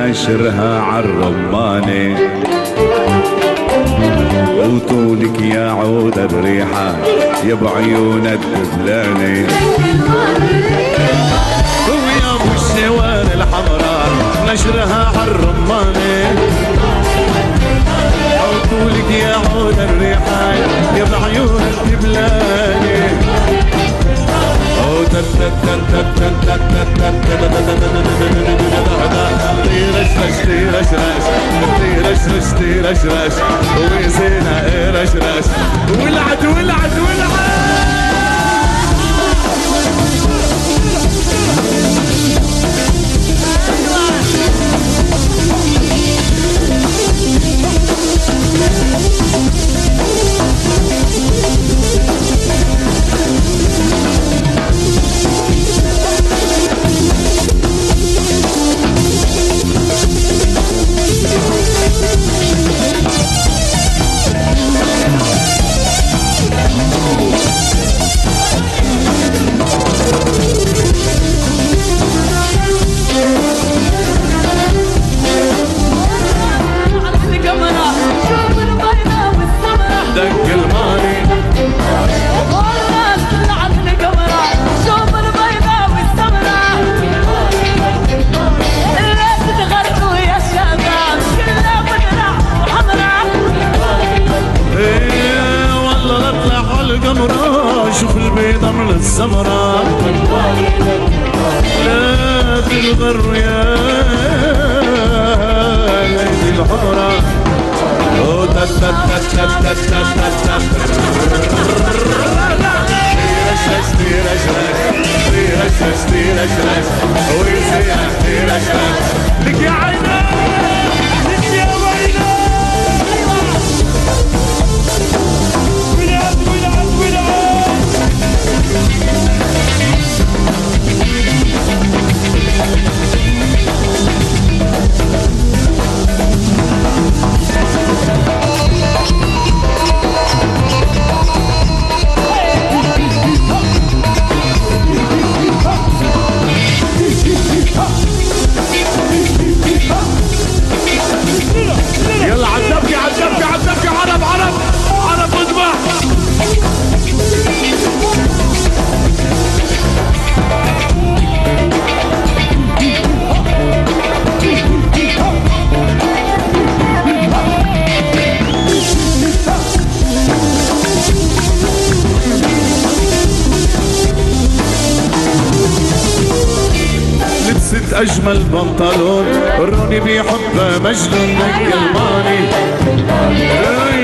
ناشرها عالرمانة وطولك يا عود الريحة يا بعيون الدبلانة ويا ابو الشوار الحمراء نشرها عالرمانة وطولك يا عود الريحة يا بعيون الدبلانة رش وزينة رش ولعت شوف البيضة من السمرة لا تنغر يا ليدي الحمرة لك يا عيني لك يا ويلي يلا عالدبكة عرب اذبح لبست اجمل بنطلون روني بيحبها مجنون نقلماني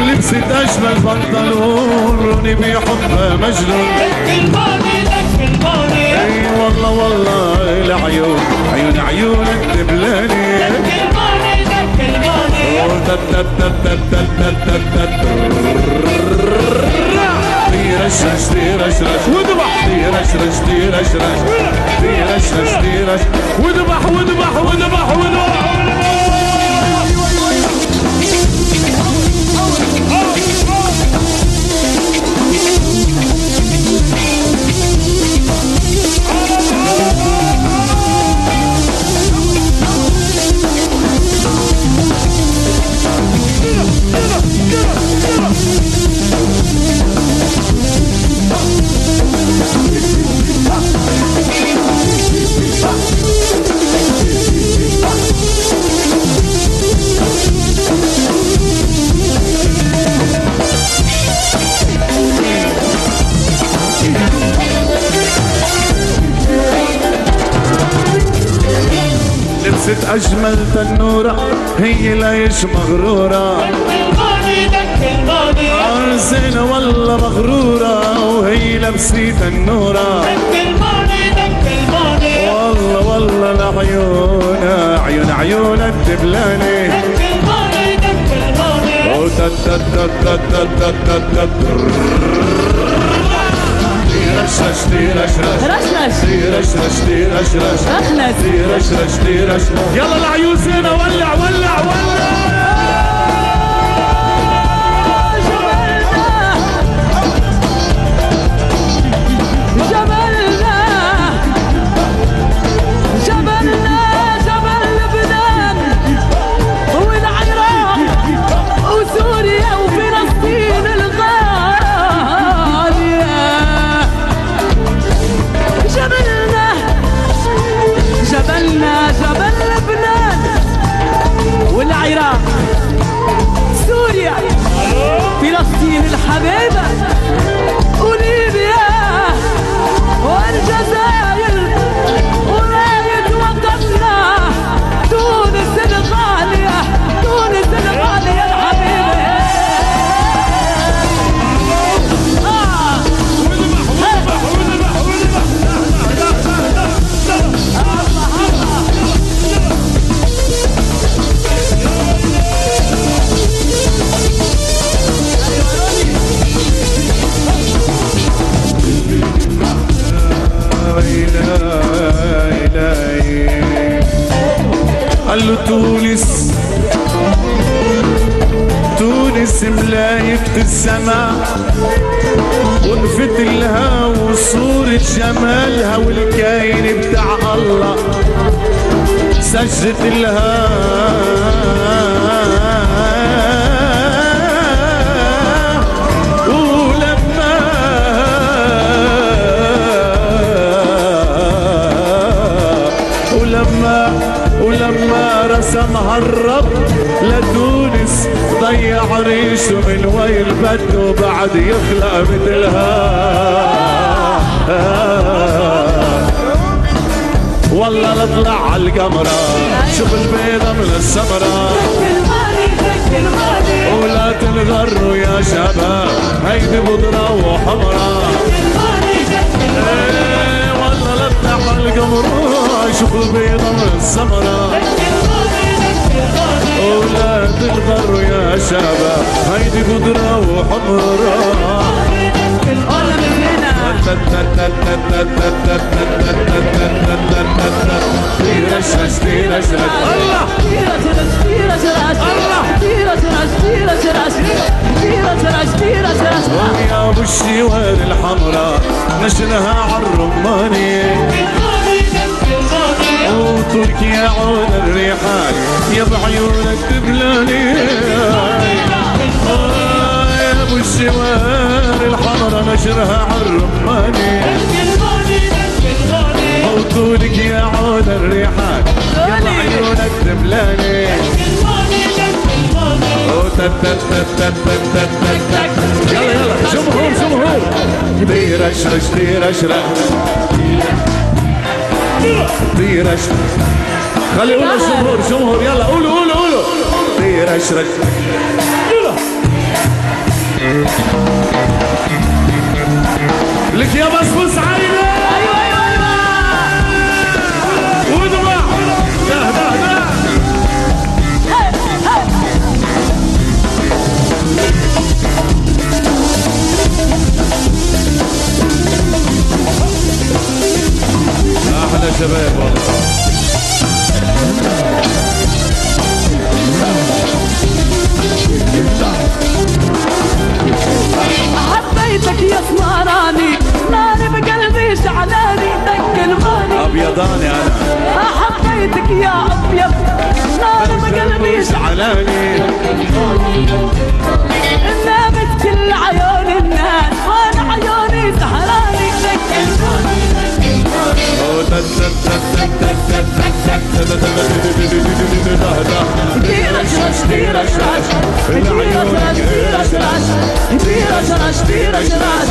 لبست اجمل بنطلون روني بيحبها مجنون اي والله العيون عيون الدبلاني رش وذبح وذبح لبست اجمل تنورة هي ليش مغرورة زينة والله مغرورة وهي لبسي تنورة والله العيون عيون الدبلاني يلا العيون زينة ولع جبل لبنان اسم لايقة السماء، ونفتلها وصورة جمالها والكاين بتاع الله سجدت لها ولما رسمها الرب لتونس ضيع ريشه من وين بده وبعد يخلق مثلها. والله لطلع عالقمرة شوف البيضة من السمرة ولا تنغروا يا شباب هيدي بضرة وحمرة. والله لطلع عالقمرة شوف البيضة من السمرة ولا تنغروا يا شباب هيدي بضرة وحمرة. يا ابو الشوار الحمراء نشنها عالرماني وتركيا عود الريحان يا بعيونك تبلاني. يا ابو الشوار الحمراء نشرها عالرماني وطولك يا عود الريحان يا بعيونك تبلاني. يلا يلا جمهور جمهور بيرشرش بيرشرش بيرشرش خلي يقولوا الجمهور جمهور يلا قولوا قولوا قولوا بيرشرش لك يا بسبوس عيني. ايوه ايوه ايوه ودمع ده ده ده احلى شباب والله. حبيتك يا سمراني ناري بقلبي شعلاني دق الماني ابيضاني انا حبيتك يا ابيض ناري بقلبي شعلاني نامت كل عيون الناس وانا عيوني سهراني دق الماني. بيرشرش بيرشرش بيرشرش بيرشرش بيرشرش